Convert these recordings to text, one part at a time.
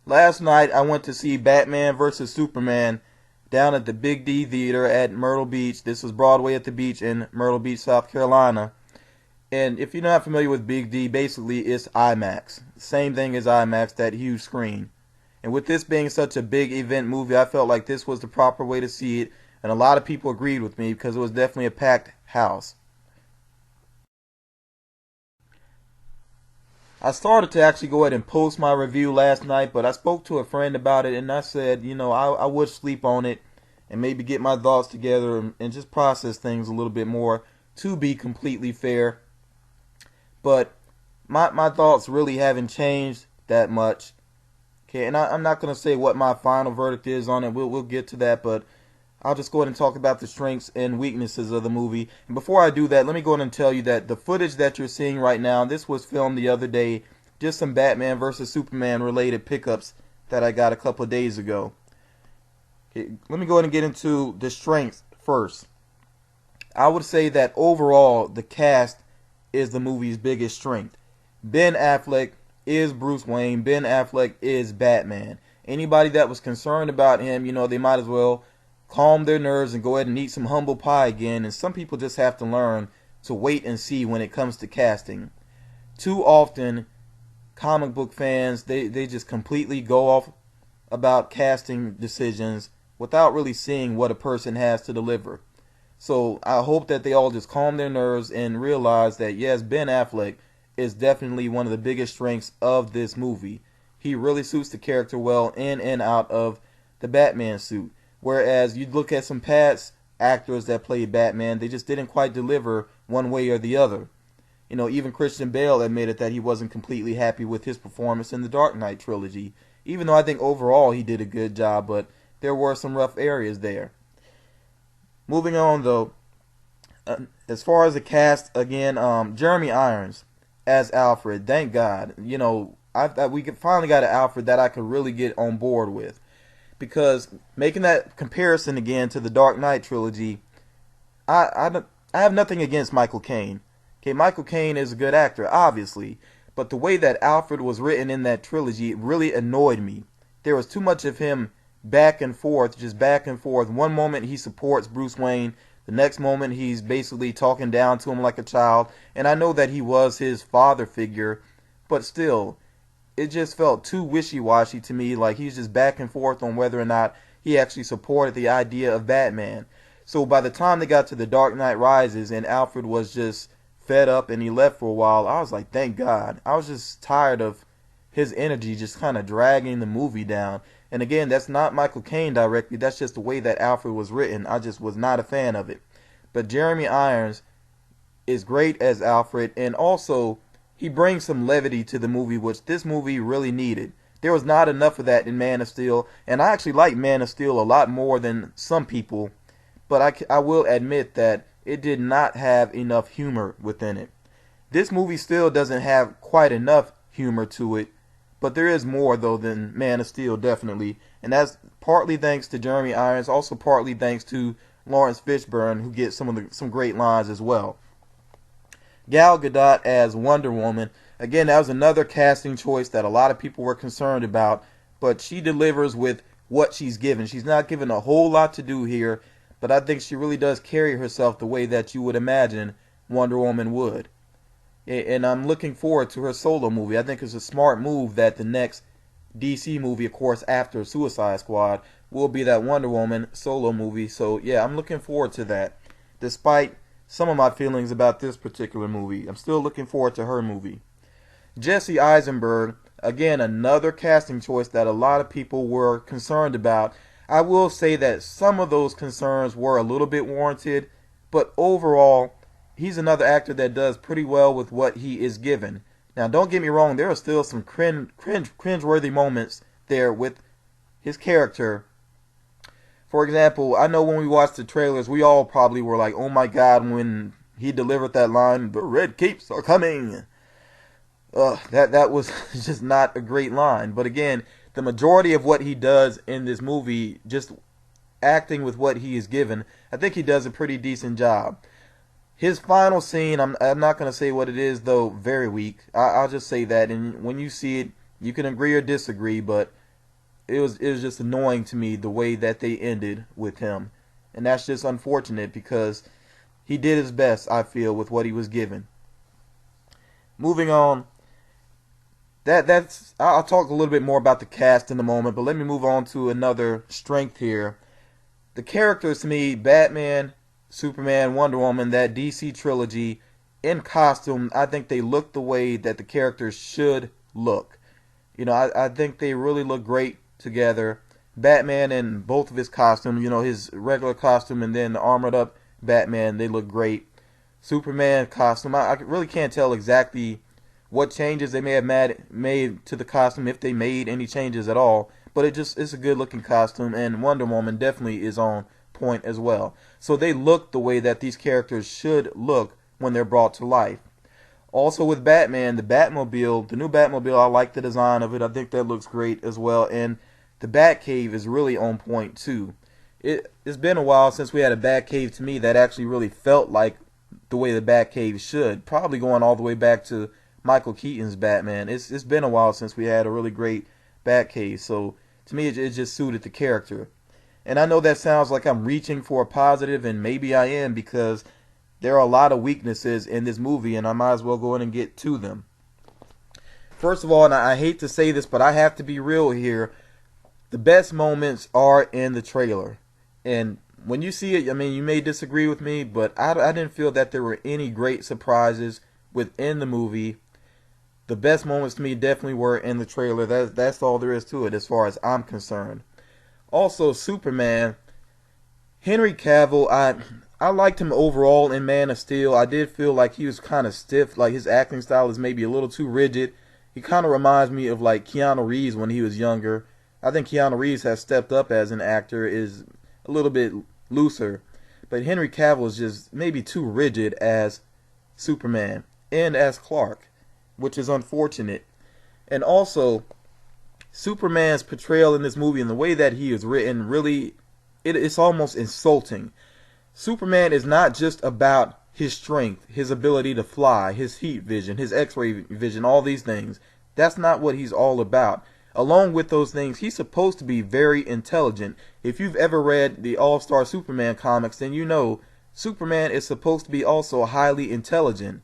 Last night I went to see Batman vs. Superman down at the Big D Theater at Myrtle Beach. This was Broadway at the Beach in Myrtle Beach, South Carolina. And if you're not familiar with Big D, basically it's IMAX. Same thing as IMAX, that huge screen. And with this being such a big event movie, I felt like this was the proper way to see it. And a lot of people agreed with me because it was definitely a packed house. I started to actually go ahead and post my review last night, but I spoke to a friend about it and I said, I would sleep on it and maybe get my thoughts together and just process things a little bit more, to be completely fair. But my thoughts really haven't changed that much. Okay, and I'm not going to say what my final verdict is on it. We'll get to that, but I'll just go ahead and talk about the strengths and weaknesses of the movie. And before I do that, let me go ahead and tell you that the footage that you're seeing right now, this was filmed the other day. Just some Batman vs. Superman related pickups that I got a couple of days ago. Okay, let me go ahead and get into the strengths first. I would say that overall, the cast is the movie's biggest strength. Ben Affleck is Bruce Wayne. Ben Affleck is Batman. Anybody that was concerned about him, they might as well calm their nerves and go ahead and eat some humble pie again. And some people just have to learn to wait and see when it comes to casting. Too often, comic book fans, they just completely go off about casting decisions without really seeing what a person has to deliver. So I hope that they all just calm their nerves and realize that, yes, Ben Affleck is definitely one of the biggest strengths of this movie. He really suits the character well in and out of the Batman suit. Whereas you look at some past actors that played Batman, they just didn't quite deliver one way or the other. Even Christian Bale admitted that he wasn't completely happy with his performance in the Dark Knight trilogy. Even though I think overall he did a good job, but there were some rough areas there. Moving on though, as far as the cast, again, Jeremy Irons as Alfred, thank God. We finally got an Alfred that I could really get on board with. Because making that comparison again to the Dark Knight trilogy, I have nothing against Michael Caine. Okay, Michael Caine is a good actor, obviously, but the way that Alfred was written in that trilogy really annoyed me. There was too much of him back and forth, just back and forth. One moment he supports Bruce Wayne, the next moment he's basically talking down to him like a child. And I know that he was his father figure, but still, it just felt too wishy-washy to me, like he's just back and forth on whether or not he actually supported the idea of Batman. So by the time they got to The Dark Knight Rises and Alfred was just fed up and he left for a while, I was like, thank God. I was just tired of his energy just kind of dragging the movie down. And again, that's not Michael Caine directly, that's just the way that Alfred was written. I just was not a fan of it. But Jeremy Irons is great as Alfred, and also he brings some levity to the movie, which this movie really needed. There was not enough of that in Man of Steel, and I actually like Man of Steel a lot more than some people, but I will admit that it did not have enough humor within it. This movie still doesn't have quite enough humor to it, but there is more though than Man of Steel, definitely, and that's partly thanks to Jeremy Irons, also partly thanks to Lawrence Fishburne, who gets some great lines as well. Gal Gadot as Wonder Woman, again, that was another casting choice that a lot of people were concerned about, but she delivers with what she's given. She's not given a whole lot to do here, but I think she really does carry herself the way that you would imagine Wonder Woman would. And I'm looking forward to her solo movie. I think it's a smart move that the next DC movie, of course, after Suicide Squad, will be that Wonder Woman solo movie. So yeah, I'm looking forward to that. Despite some of my feelings about this particular movie, I'm still looking forward to her movie. Jesse Eisenberg, again, another casting choice that a lot of people were concerned about. I will say that some of those concerns were a little bit warranted, but overall, he's another actor that does pretty well with what he is given. Now, don't get me wrong, there are still some cringe-worthy moments there with his character. For example, I know when we watched the trailers, we all probably were like, oh my God, when he delivered that line, the red capes are coming. That was just not a great line. But again, the majority of what he does in this movie, just acting with what he is given, I think he does a pretty decent job. His final scene, I'm not going to say what it is, though, very weak. I'll just say that. And when you see it, you can agree or disagree, but it was just annoying to me the way that they ended with him, and that's just unfortunate because he did his best, I feel, with what he was given. Moving on, I'll talk a little bit more about the cast in a moment, but let me move on to another strength here. The characters to me, Batman, Superman, Wonder Woman, that DC trilogy, in costume, I think they look the way that the characters should look. You know, I think they really look great together. Batman in both of his costumes, you know, his regular costume and then the armored up Batman, they look great. Superman costume, I really can't tell exactly what changes they may have made to the costume, if they made any changes at all, but it's a good looking costume, and Wonder Woman definitely is on point as well. So they look the way that these characters should look when they're brought to life. Also with Batman, the Batmobile, the new Batmobile, I like the design of it. I think that looks great as well, and the Batcave is really on point too. It's been a while since we had a Batcave to me that actually really felt like the way the Batcave should. Probably going all the way back to Michael Keaton's Batman. It's been a while since we had a really great Batcave, so to me it just suited the character. And I know that sounds like I'm reaching for a positive, and maybe I am, because there are a lot of weaknesses in this movie, and I might as well go in and get to them. First of all, and I hate to say this, but I have to be real here, the best moments are in the trailer. And when you see it, I mean, you may disagree with me, but I didn't feel that there were any great surprises within the movie. The best moments to me definitely were in the trailer. That's all there is to it as far as I'm concerned. Also, Superman, Henry Cavill, I liked him overall in Man of Steel. I did feel like he was kind of stiff, like his acting style is maybe a little too rigid. He kind of reminds me of like Keanu Reeves when he was younger. I think Keanu Reeves has stepped up as an actor, is a little bit looser. But Henry Cavill is just maybe too rigid as Superman and as Clark, which is unfortunate. And also, Superman's portrayal in this movie and the way that he is written, really, it's almost insulting. Superman is not just about his strength, his ability to fly, his heat vision, his x-ray vision, all these things. That's not what he's all about. Along with those things, he's supposed to be very intelligent. If you've ever read the All-Star Superman comics, then you know Superman is supposed to be also highly intelligent.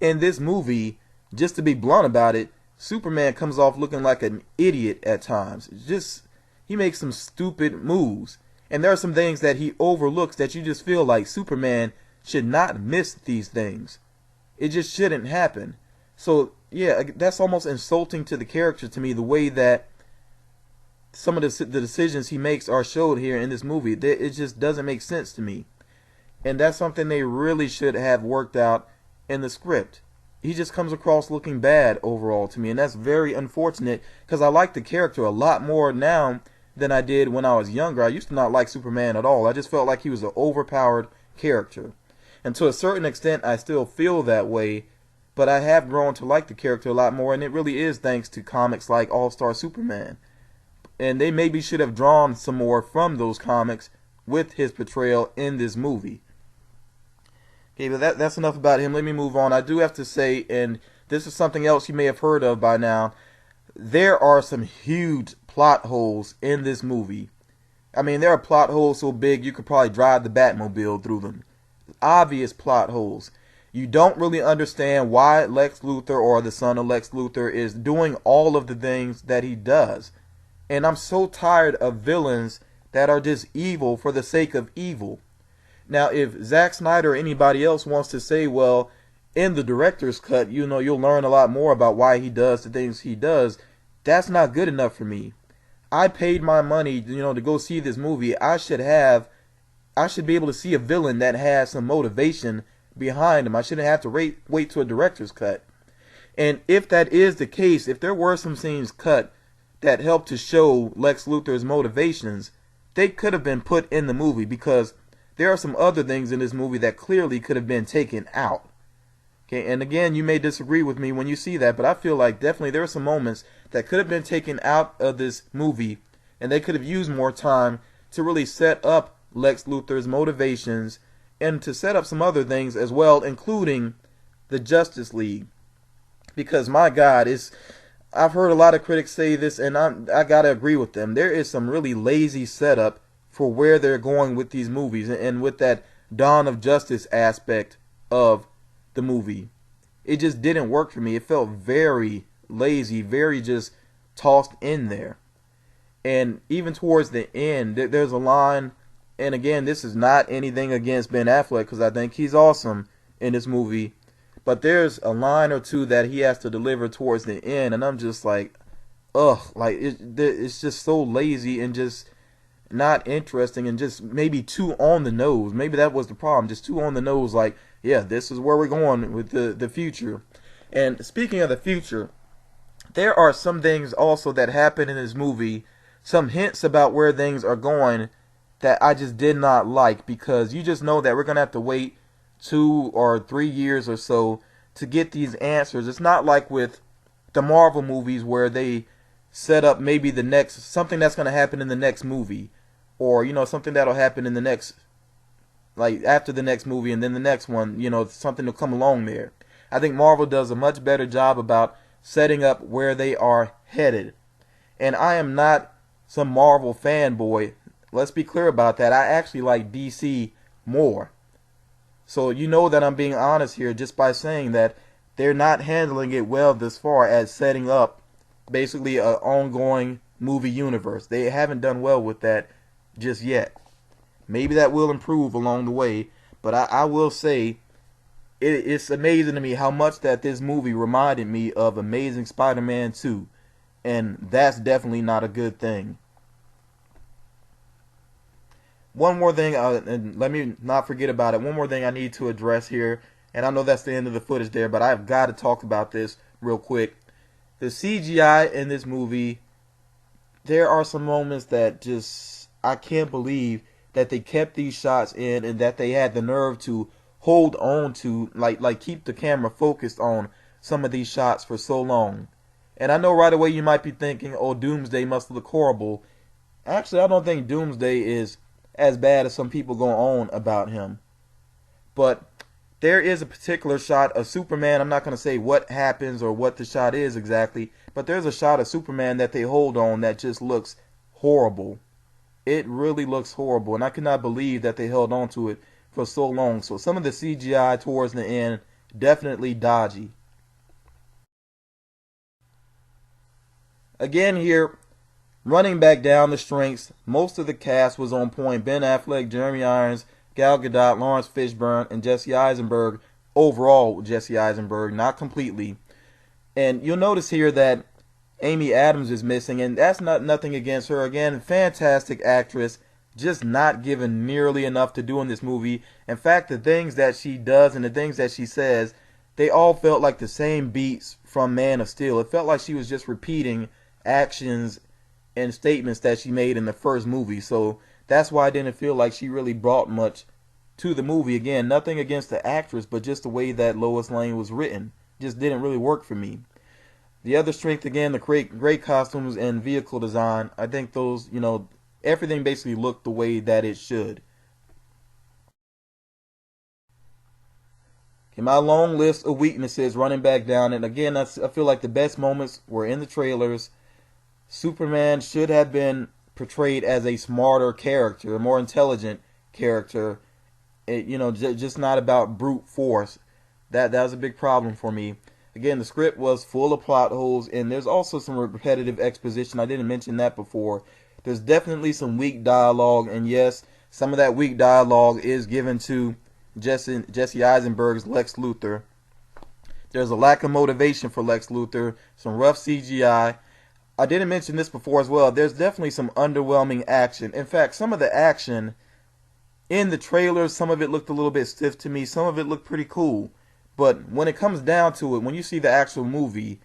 In this movie, just to be blunt about it, Superman comes off looking like an idiot at times. He makes some stupid moves. And there are some things that he overlooks that you just feel like Superman should not miss these things. It just shouldn't happen. So, yeah, that's almost insulting to the character to me, the way that some of the decisions he makes are showed here in this movie. It just doesn't make sense to me. And that's something they really should have worked out in the script. He just comes across looking bad overall to me, and that's very unfortunate because I like the character a lot more now than I did when I was younger. I used to not like Superman at all. I just felt like he was an overpowered character. And to a certain extent, I still feel that way, but I have grown to like the character a lot more, and it really is thanks to comics like All-Star Superman. And they maybe should have drawn some more from those comics with his portrayal in this movie. Okay, but that's enough about him. Let me move on. I do have to say, and this is something else you may have heard of by now, there are some huge plot holes in this movie. I mean, there are plot holes so big you could probably drive the Batmobile through them. Obvious plot holes. You don't really understand why Lex Luthor, or the son of Lex Luthor, is doing all of the things that he does. And I'm so tired of villains that are just evil for the sake of evil. Now, if Zack Snyder or anybody else wants to say, well, in the director's cut, you know, you'll learn a lot more about why he does the things he does, that's not good enough for me. I paid my money, you know, to go see this movie. I should be able to see a villain that has some motivation behind him. I shouldn't have to wait to a director's cut. And if that is the case, if there were some scenes cut that helped to show Lex Luthor's motivations, they could have been put in the movie, because there are some other things in this movie that clearly could have been taken out. Okay, and again, you may disagree with me when you see that, but I feel like definitely there are some moments that could have been taken out of this movie, and they could have used more time to really set up Lex Luthor's motivations and to set up some other things as well, including the Justice League. Because my God, I've heard a lot of critics say this, and I gotta agree with them. There is some really lazy setup for where they're going with these movies, and with that Dawn of Justice aspect of the movie. It just didn't work for me. It felt very lazy, very just tossed in there. And even towards the end, there's a line, and again, this is not anything against Ben Affleck because I think he's awesome in this movie, but there's a line or two that he has to deliver towards the end, and I'm just like, ugh, like it's just so lazy and just not interesting and just maybe too on the nose. Maybe that was the problem, just too on the nose. Like, yeah, this is where we're going with the future. And speaking of the future, there are some things also that happen in this movie, some hints about where things are going that I just did not like, because you just know that we're going to have to wait 2 or 3 years or so to get these answers. It's not like with the Marvel movies where they set up maybe the next, something that's going to happen in the next movie, or, you know, something that'll happen in the next, like after the next movie, and then the next one, you know, something will come along there. I think Marvel does a much better job about setting up where they are headed. And I am not some Marvel fanboy. Let's be clear about that. I actually like DC more. So you know that I'm being honest here just by saying that they're not handling it well this far as setting up basically an ongoing movie universe. They haven't done well with that just yet. Maybe that will improve along the way, but I will say it's amazing to me how much that this movie reminded me of Amazing Spider-Man 2, and that's definitely not a good thing. One more thing, and let me not forget about it, one more thing I need to address here, and I know that's the end of the footage there, but I've got to talk about this real quick. The CGI in this movie, there are some moments that just, I can't believe that they kept these shots in and that they had the nerve to hold on to, like keep the camera focused on some of these shots for so long. And I know right away you might be thinking, oh, Doomsday must look horrible. Actually, I don't think Doomsday is as bad as some people go on about him. But there is a particular shot of Superman. I'm not going to say what happens or what the shot is exactly, but there's a shot of Superman that they hold on that just looks horrible. It really looks horrible, and I cannot believe that they held on to it for so long. So some of the CGI towards the end, definitely dodgy. Again here, running back down the strengths, most of the cast was on point. Ben Affleck, Jeremy Irons, Gal Gadot, Lawrence Fishburne, and Jesse Eisenberg. Overall, Jesse Eisenberg, not completely. And you'll notice here that Amy Adams is missing, and that's not nothing against her. Again, fantastic actress, just not given nearly enough to do in this movie. In fact, the things that she does and the things that she says, they all felt like the same beats from Man of Steel. It felt like she was just repeating actions and statements that she made in the first movie. So that's why I didn't feel like she really brought much to the movie. Again, nothing against the actress, but just the way that Lois Lane was written just didn't really work for me. The other strength, again, the great costumes and vehicle design. I think those, you know, everything basically looked the way that it should. In my long list of weaknesses, running back down, and again, I feel like the best moments were in the trailers. Superman should have been portrayed as a smarter character, a more intelligent character. You know, just not about brute force. That was a big problem for me. Again, the script was full of plot holes, and there's also some repetitive exposition. I didn't mention that before. There's definitely some weak dialogue, and yes, some of that weak dialogue is given to Jesse Eisenberg's Lex Luthor. There's a lack of motivation for Lex Luthor, some rough CGI. I didn't mention this before as well. There's definitely some underwhelming action. In fact, some of the action in the trailers, some of it looked a little bit stiff to me. Some of it looked pretty cool. But when it comes down to it, when you see the actual movie,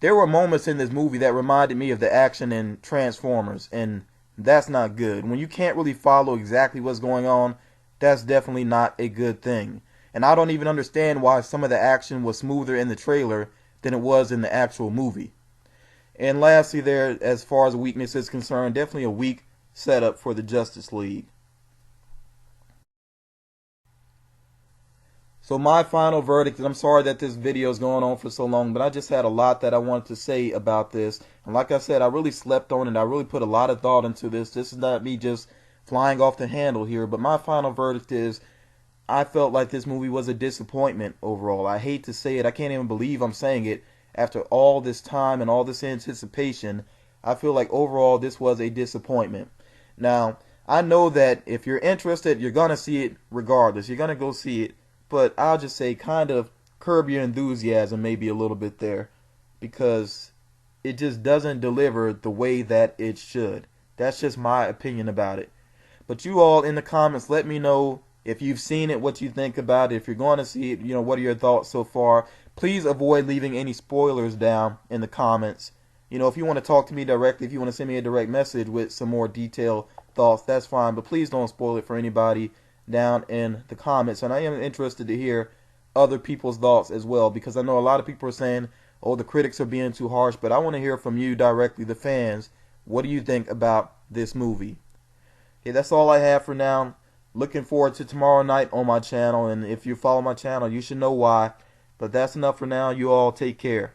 there were moments in this movie that reminded me of the action in Transformers, and that's not good. When you can't really follow exactly what's going on, that's definitely not a good thing. And I don't even understand why some of the action was smoother in the trailer than it was in the actual movie. And lastly there, as far as weakness is concerned, definitely a weak setup for the Justice League. So my final verdict, and I'm sorry that this video is going on for so long, but I just had a lot that I wanted to say about this. And like I said, I really slept on it. I really put a lot of thought into this. This is not me just flying off the handle here, but my final verdict is I felt like this movie was a disappointment overall. I hate to say it. I can't even believe I'm saying it. After all this time and all this anticipation, I feel like overall this was a disappointment. Now, I know that if you're interested, you're going to see it regardless. You're going to go see it. But I'll just say kind of curb your enthusiasm maybe a little bit there, because it just doesn't deliver the way that it should. That's just my opinion about it. But you all in the comments, let me know if you've seen it, what you think about it. If you're going to see it, what are your thoughts so far? Please avoid leaving any spoilers down in the comments. If you want to talk to me directly, if you want to send me a direct message with some more detailed thoughts, that's fine. But please don't spoil it for anybody down in the comments. And I am interested to hear other people's thoughts as well, because I know a lot of people are saying, oh, the critics are being too harsh, but I want to hear from you directly, the fans. What do you think about this movie? Okay, that's all I have for now. Looking forward to tomorrow night on my channel, and if you follow my channel, you should know why. But that's enough for now. You all take care.